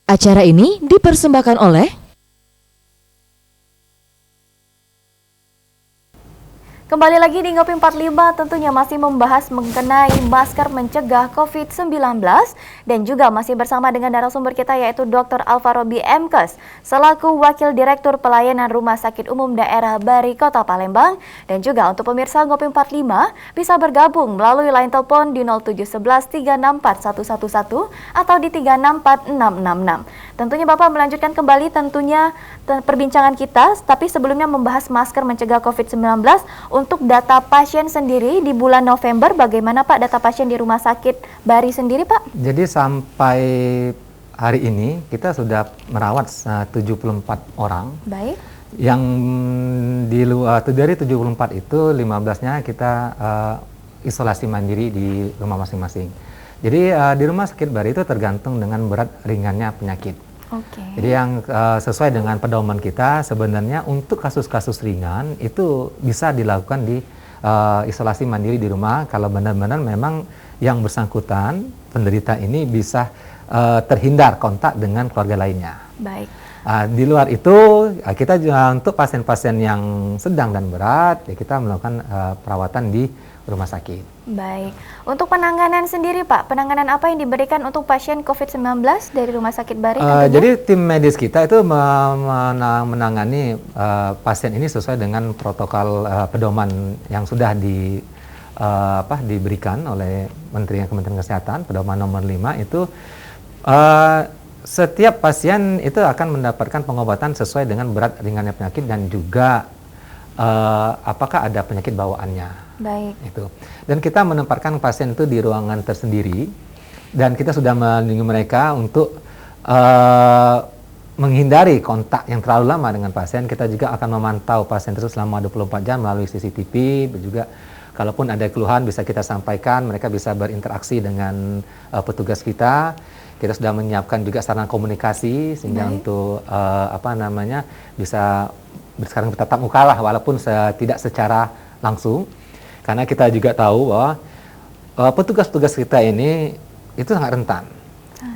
Acara ini dipersembahkan oleh Kembali lagi di Ngopi 45, tentunya masih membahas mengenai masker mencegah COVID-19 dan juga masih bersama dengan narasumber kita yaitu Dr. Alvaro B. Mkes selaku Wakil Direktur Pelayanan Rumah Sakit Umum Daerah Bari Kota Palembang. Dan juga untuk pemirsa Ngopi 45 bisa bergabung melalui line telepon di 0711 364 111 atau di 364 666. Tentunya Bapak melanjutkan kembali tentunya perbincangan kita, tapi sebelumnya membahas masker mencegah COVID-19. Untuk data pasien sendiri di bulan November, bagaimana Pak data pasien di Rumah Sakit Bari sendiri Pak? Jadi sampai hari ini kita sudah merawat 74 orang. Baik. Yang di luar dari 74 itu 15-nya kita isolasi mandiri di rumah masing-masing. Jadi di Rumah Sakit Bari itu tergantung dengan berat ringannya penyakit. Jadi yang sesuai dengan pedoman kita sebenarnya untuk kasus-kasus ringan itu bisa dilakukan di isolasi mandiri di rumah kalau benar-benar memang yang bersangkutan penderita ini bisa terhindar kontak dengan keluarga lainnya. Baik. Di luar itu kita juga untuk pasien-pasien yang sedang dan berat ya kita melakukan perawatan di rumah sakit. Baik. Untuk penanganan sendiri Pak, penanganan apa yang diberikan untuk pasien COVID-19 dari Rumah Sakit Bari? Jadi tim medis kita itu menangani pasien ini sesuai dengan protokol pedoman yang sudah diberikan oleh Kementerian Kesehatan, pedoman nomor 5 itu setiap pasien itu akan mendapatkan pengobatan sesuai dengan berat ringannya penyakit dan juga apakah ada penyakit bawaannya. Baik. Itu. Dan kita menempatkan pasien itu di ruangan tersendiri dan kita sudah melindungi mereka untuk menghindari kontak yang terlalu lama dengan pasien. Kita juga akan memantau pasien tersebut selama 24 jam melalui CCTV. Juga kalaupun ada keluhan bisa kita sampaikan, mereka bisa berinteraksi dengan petugas kita. Kita sudah menyiapkan juga sarana komunikasi sehingga untuk bisa sekarang bertatap muka lah walaupun tidak secara langsung. Karena kita juga tahu bahwa petugas-petugas kita ini itu sangat rentan.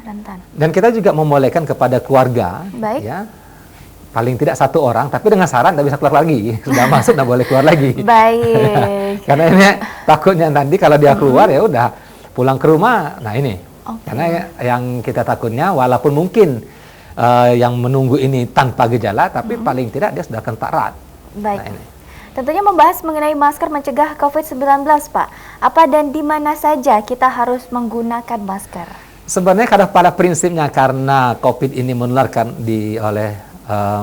Rentan. Dan kita juga membolehkan kepada keluarga, ya, paling tidak satu orang, tapi dengan syarat tidak bisa keluar lagi. Sudah masuk, tidak boleh keluar lagi. Baik. Karena ini takutnya nanti kalau dia keluar ya udah pulang ke rumah. Nah ini, karena yang kita takutnya walaupun mungkin yang menunggu ini tanpa gejala, tapi paling tidak dia sudah kontak erat. Baik. Nah, ini. Tentunya membahas mengenai masker mencegah COVID-19, Pak. Apa dan di mana saja kita harus menggunakan masker? Sebenarnya pada prinsipnya karena COVID ini menularkan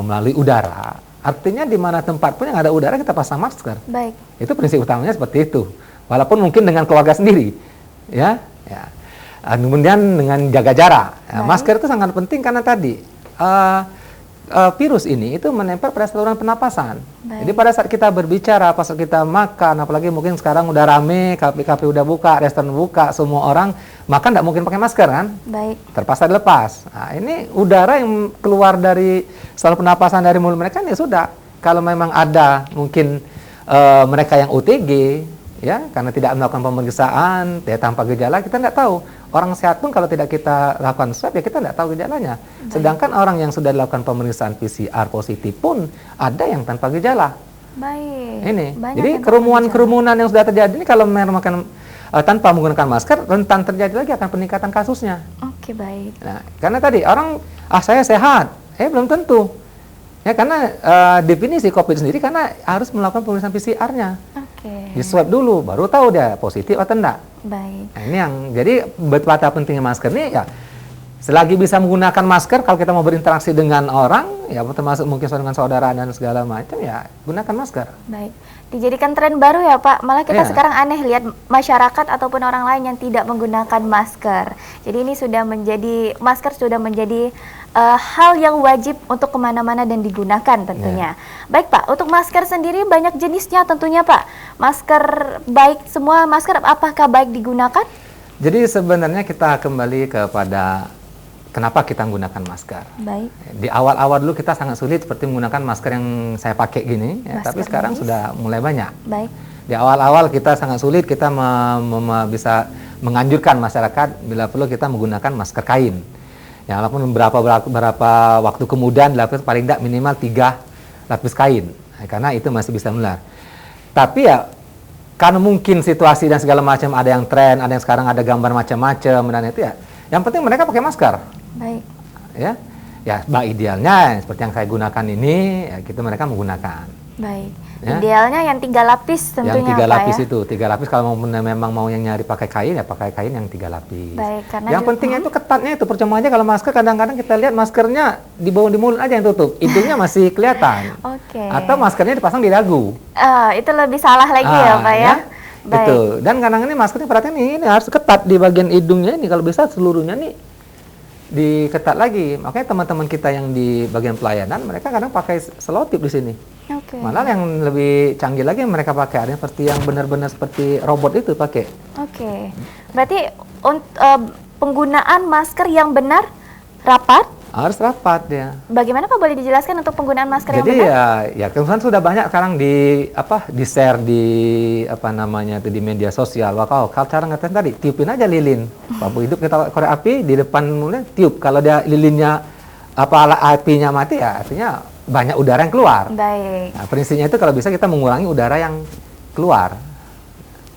melalui udara, artinya di mana tempat pun yang ada udara kita pasang masker. Baik. Itu prinsip utamanya seperti itu. Walaupun mungkin dengan keluarga sendiri, ya. Kemudian dengan jaga jarak. Masker itu sangat penting karena tadi virus ini itu menempel pada saluran pernapasan. Jadi pada saat kita berbicara, pas kita makan, apalagi mungkin sekarang udah rame, kafe-kafe udah buka, restoran buka, semua orang makan tidak mungkin pakai masker kan? Baik. Terpaksa dilepas. Nah, ini udara yang keluar dari saluran pernapasan dari mulut mereka ya sudah. Kalau memang ada mungkin mereka yang OTG, ya karena tidak melakukan pemeriksaan, ya tanpa gejala kita tidak tahu. Orang sehat pun kalau tidak kita lakukan swab ya kita tidak tahu gejalanya. Sedangkan orang yang sudah dilakukan pemeriksaan PCR positif pun ada yang tanpa gejala. Baik. Ini. Banyak jadi kerumunan yang sudah terjadi ini kalau makan tanpa menggunakan masker rentan terjadi lagi akan peningkatan kasusnya. Oke, baik. Nah, karena tadi orang saya sehat, belum tentu. Ya karena definisi COVID sendiri karena harus melakukan pemeriksaan PCR-nya. Di swab dulu baru tahu dia positif atau enggak. Baik. Nah, ini yang jadi betapa pentingnya masker ini ya. Selagi bisa menggunakan masker kalau kita mau berinteraksi dengan orang ya termasuk mungkin dengan saudara dan segala macam ya gunakan masker. Baik. Dijadikan tren baru ya Pak. Malah kita sekarang aneh lihat masyarakat ataupun orang lain yang tidak menggunakan masker. Jadi ini masker sudah menjadi hal yang wajib untuk kemana-mana dan digunakan tentunya. Baik Pak, untuk masker sendiri banyak jenisnya tentunya Pak. Masker baik, semua masker apakah baik digunakan? Jadi sebenarnya kita kembali kepada kenapa kita menggunakan masker. Baik. Di awal-awal dulu kita sangat sulit seperti menggunakan masker yang saya pakai gini, ya, tapi sekarang sudah mulai banyak. Baik. Di awal-awal kita sangat sulit kita bisa menganjurkan masyarakat bila perlu kita menggunakan masker kain. Ya, walaupun berapa waktu kemudian dilapis paling tidak minimal 3 lapis kain, karena itu masih bisa menular. Tapi ya karena mungkin situasi dan segala macam, ada yang tren, ada yang sekarang ada gambar macam-macam dan itu ya, yang penting mereka pakai masker. Baik. Ya, idealnya seperti yang saya gunakan ini, ya kita mereka menggunakan. Baik. Ya. Idealnya yang 3 lapis tentunya. Yang 3 Pak, lapis ya? itu, 3 lapis kalau memang mau yang nyari pakai kain ya pakai kain yang 3 lapis. Baik, karena yang pentingnya itu ketatnya itu, percuma aja kalau masker kadang-kadang kita lihat maskernya di bawah di mulut aja yang tutup, hidungnya masih kelihatan. Oke. Atau maskernya dipasang di dagu. Itu lebih salah lagi ya Pak ya. Baik. Itu. Dan kadang-kadang ini maskernya perhatian ini harus ketat di bagian hidungnya ini, kalau bisa seluruhnya nih diketat lagi. Makanya teman-teman kita yang di bagian pelayanan mereka kadang pakai selotip di sini. Oke. Malah yang lebih canggih lagi yang mereka pakai ada yang seperti yang benar-benar seperti robot itu pakai. Oke. Berarti penggunaan masker yang benar rapat. Harus rapat ya. Bagaimana Pak, boleh dijelaskan untuk penggunaan masker yang Jadi benar? ya kemudian sudah banyak sekarang di share di di media sosial. Wah, kalau cara ngetes tadi tiupin aja lilin. Lampu hidup kita korek api di depan mulai tiup. Kalau dia lilinnya apinya mati ya artinya banyak udara yang keluar. Baik. Nah, prinsipnya itu kalau bisa kita mengurangi udara yang keluar.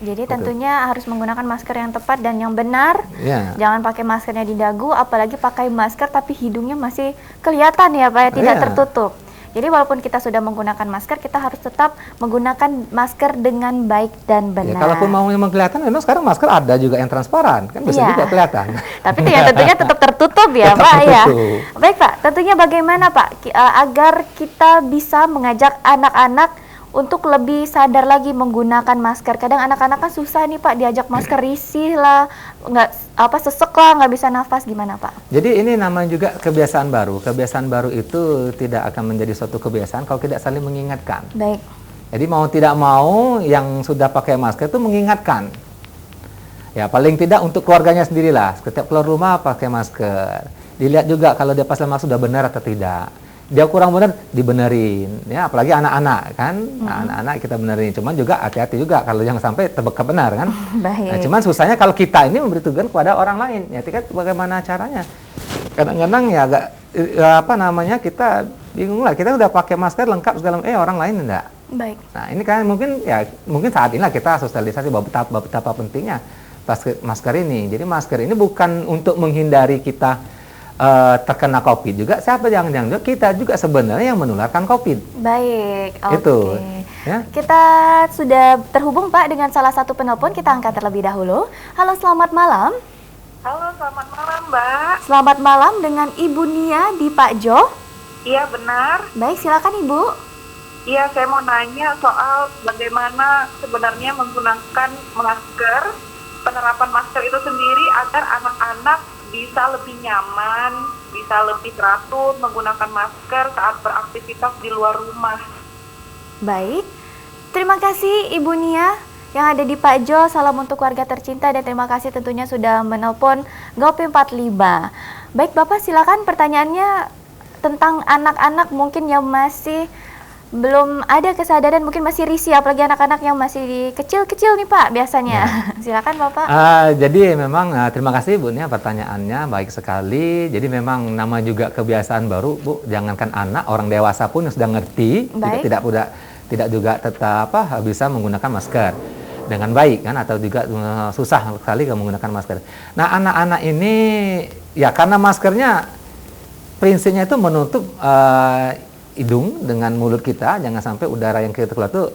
Jadi tentunya harus menggunakan masker yang tepat dan yang benar. Ya. Jangan pakai maskernya di dagu, apalagi pakai masker tapi hidungnya masih kelihatan ya Pak, ya, tidak Iya. tertutup. Jadi walaupun kita sudah menggunakan masker, kita harus tetap menggunakan masker dengan baik dan Ya, benar. kalaupun mau memang kelihatan, memang sekarang masker ada juga yang transparan, kan bisa Iya. juga kelihatan. Tapi itu ya tentunya tetap tertutup ya Tetap Pak ya. tertutup. Baik Pak, tentunya bagaimana Pak agar kita bisa mengajak anak-anak untuk lebih sadar lagi menggunakan masker. Kadang anak-anak kan susah nih Pak, diajak masker risih lah, sesek lah, nggak bisa nafas, gimana Pak? Jadi ini namanya juga kebiasaan baru. Kebiasaan baru itu tidak akan menjadi suatu kebiasaan kalau tidak saling mengingatkan. Baik. Jadi mau tidak mau yang sudah pakai masker itu mengingatkan. Ya paling tidak untuk keluarganya sendirilah. Setiap keluar rumah pakai masker. Dilihat juga kalau dia pas lemak sudah benar atau tidak. Dia kurang benar dibenerin, ya apalagi anak-anak kan, nah, anak-anak kita benerin. Cuman juga hati-hati juga kalau jangan sampai terbekap benar kan. Baik. Nah, cuman susahnya kalau kita ini memberi tugas kepada orang lain, ya kan bagaimana caranya? Kadang-kadang ya agak kita bingung lah. Kita udah pakai masker lengkap segala, orang lain enggak. Baik. Nah ini kan mungkin saat inilah kita sosialisasi bahwa betapa pentingnya masker ini. Jadi masker ini bukan untuk menghindari kita terkena COVID juga, jangan kita juga sebenarnya yang menularkan COVID. Baik, oke. Itu, ya. Kita sudah terhubung Pak dengan salah satu penelpon, kita angkat terlebih dahulu. Halo, selamat malam. Halo, selamat malam Mbak. Selamat malam dengan Ibu Nia di Pak Jo. Iya benar. Baik, silakan Ibu. Iya, saya mau nanya soal bagaimana sebenarnya menggunakan masker, penerapan masker itu sendiri agar anak-anak bisa lebih nyaman, bisa lebih teratur menggunakan masker saat beraktivitas di luar rumah. Baik, terima kasih Ibu Nia yang ada di Pak Jo. Salam untuk keluarga tercinta dan terima kasih tentunya sudah menelpon Gopi 45. Baik Bapak, silakan pertanyaannya tentang anak-anak mungkin yang masih belum ada kesadaran, mungkin masih risih, apalagi anak-anak yang masih kecil-kecil nih Pak biasanya. Silakan Bapak. Jadi memang terima kasih Bu Nia, pertanyaannya baik sekali. Jadi memang nama juga kebiasaan baru Bu, jangankan anak, orang dewasa pun yang sudah ngerti tidak juga tetap bisa menggunakan masker dengan baik kan, atau juga susah sekali menggunakan masker. Nah anak-anak ini ya karena maskernya prinsipnya itu menutup hidung dengan mulut kita, jangan sampai udara yang kita keluar itu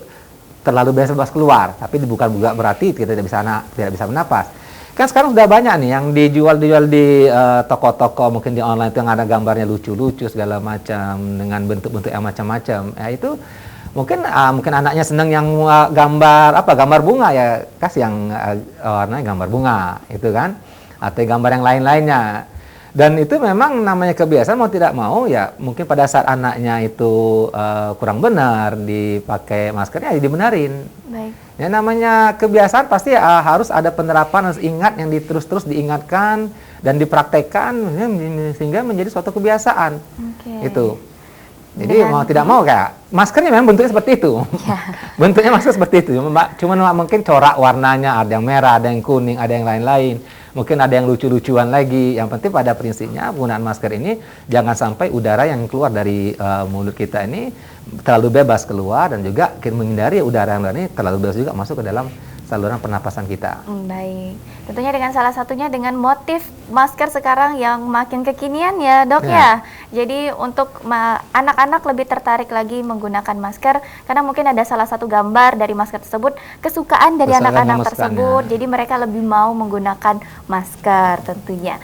terlalu bebas keluar, tapi bukan juga berarti kita tidak bisa bernapas. Kan sekarang sudah banyak nih yang dijual di toko-toko, mungkin di online itu yang ada gambarnya lucu-lucu segala macam dengan bentuk-bentuk yang macam-macam. Ya itu mungkin anaknya senang yang gambar bunga, ya kasih yang warnanya gambar bunga itu kan, atau gambar yang lain-lainnya. Dan itu memang namanya kebiasaan, mau tidak mau ya mungkin pada saat anaknya itu kurang benar dipakai maskernya ya dibenarin. Baik. Ya namanya kebiasaan pasti harus ada penerapan, harus ingat yang terus diingatkan dan dipraktekkan sehingga menjadi suatu kebiasaan. Oke. Itu. Jadi mau tidak mau kayak maskernya memang bentuknya seperti itu. Ya. Bentuknya masker seperti itu. Cuma mungkin corak warnanya ada yang merah, ada yang kuning, ada yang lain-lain. mungkin ada yang lucu-lucuan lagi. Yang penting pada prinsipnya penggunaan masker ini jangan sampai udara yang keluar dari mulut kita ini terlalu bebas keluar, dan juga menghindari udara yang ini terlalu bebas juga masuk ke dalam saluran pernapasan kita. Baik, tentunya dengan salah satunya dengan motif masker sekarang yang makin kekinian ya dok ya. Jadi untuk anak-anak lebih tertarik lagi menggunakan masker karena mungkin ada salah satu gambar dari masker tersebut kesukaan dari anak-anak tersebut. Jadi mereka lebih mau menggunakan masker tentunya.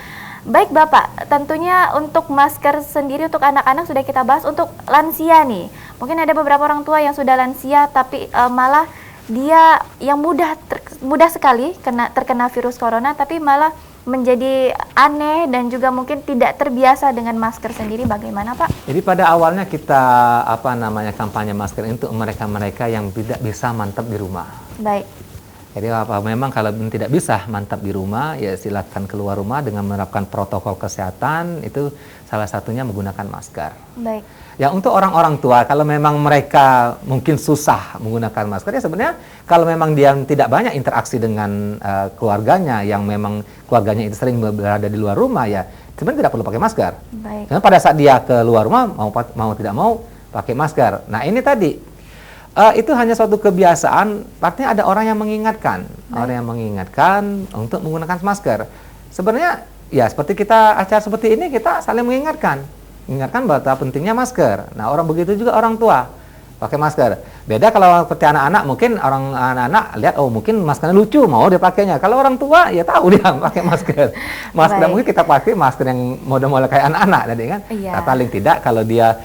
Baik Bapak, tentunya untuk masker sendiri untuk anak-anak sudah kita bahas. Untuk lansia nih, mungkin ada beberapa orang tua yang sudah lansia tapi malah dia yang mudah sekali terkena virus corona, tapi malah menjadi aneh dan juga mungkin tidak terbiasa dengan masker sendiri. Bagaimana Pak? Jadi pada awalnya kita kampanye masker untuk mereka-mereka yang tidak bisa mantap di rumah. Baik. Jadi memang kalau tidak bisa mantap di rumah, ya silakan keluar rumah dengan menerapkan protokol kesehatan, itu salah satunya menggunakan masker. Baik. Ya untuk orang-orang tua, kalau memang mereka mungkin susah menggunakan masker, ya sebenarnya kalau memang dia tidak banyak interaksi dengan keluarganya, yang memang keluarganya itu sering berada di luar rumah, ya sebenarnya tidak perlu pakai masker. Baik. Karena pada saat dia keluar rumah, mau tidak mau pakai masker. Nah ini tadi, itu hanya suatu kebiasaan, artinya ada orang yang mengingatkan. Baik. Orang yang mengingatkan untuk menggunakan masker. Sebenarnya ya seperti kita acara seperti ini, kita saling mengingatkan betapa pentingnya masker. Nah orang begitu juga orang tua pakai masker. Beda kalau seperti anak-anak, mungkin orang anak-anak lihat mungkin maskernya lucu, mau dia pakainya. Kalau orang tua ya tahu dia pakai masker. Masker mungkin kita pakai masker yang model-model kayak anak-anak tadi kan. Iya. Nah, paling tidak kalau dia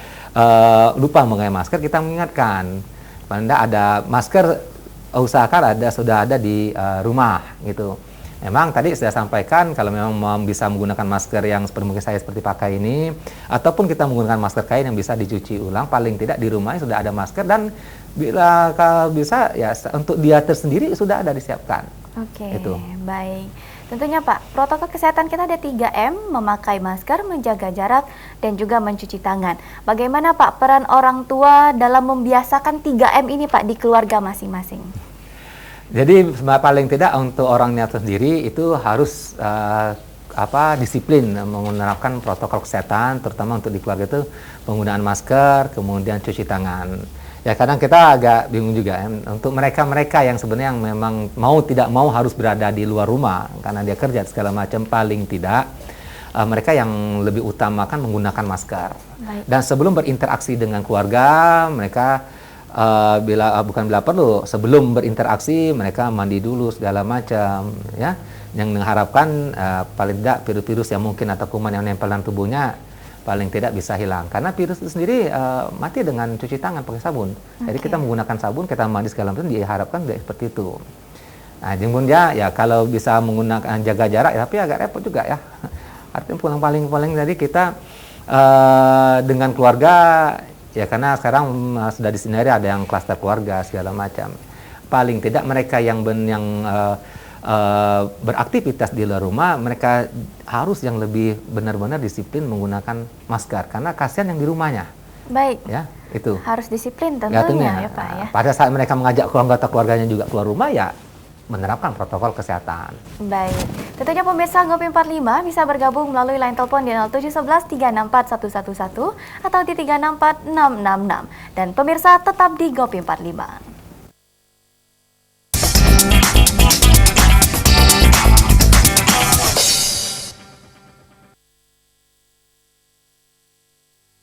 lupa memakai masker, kita mengingatkan. Paling tidak ada masker, usahakan sudah ada di rumah gitu. Memang tadi saya sampaikan kalau memang bisa menggunakan masker yang seperti mungkin saya seperti pakai ini, ataupun kita menggunakan masker kain yang bisa dicuci ulang, paling tidak di rumahnya sudah ada masker, dan bila kalau bisa ya untuk dia tersendiri sudah ada disiapkan. Oke, itu. Baik. Tentunya Pak, protokol kesehatan kita ada 3M, memakai masker, menjaga jarak, dan juga mencuci tangan. Bagaimana Pak peran orang tua dalam membiasakan 3M ini Pak di keluarga masing-masing? Jadi paling tidak untuk orangnya sendiri itu harus disiplin menerapkan protokol kesehatan, terutama untuk di keluarga itu penggunaan masker, kemudian cuci tangan. Ya kadang kita agak bingung juga ya, untuk mereka-mereka yang sebenarnya yang memang mau tidak mau harus berada di luar rumah karena dia kerja segala macam, paling tidak mereka yang lebih utamakan menggunakan masker. Baik. Dan sebelum berinteraksi dengan keluarga, mereka bila perlu, sebelum berinteraksi mereka mandi dulu segala macam ya, yang mengharapkan paling tidak virus-virus yang mungkin atau kuman yang nempel dalam tubuhnya paling tidak bisa hilang, karena virus itu sendiri mati dengan cuci tangan pakai sabun. Jadi kita menggunakan sabun, kita mandi segala macam, diharapkan seperti itu. Nah jemput ya kalau bisa menggunakan jaga jarak ya, tapi agak repot juga ya. Artinya paling dari kita dengan keluarga. Ya karena sekarang sudah disinari ada yang klaster keluarga segala macam. Paling tidak mereka yang beraktivitas di luar rumah, mereka harus yang lebih benar-benar disiplin menggunakan masker karena kasihan yang di rumahnya. Baik. Ya, itu. Harus disiplin tentunya ya Pak ya. Pada saat mereka mengajak keluarganya juga keluar rumah, ya menerapkan protokol kesehatan. Baik, tentunya pemirsa Ngopi 45 bisa bergabung melalui line telepon di 0711 364 111 atau di 364 666. Dan pemirsa tetap di Ngopi 45.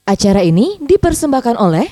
Acara ini dipersembahkan oleh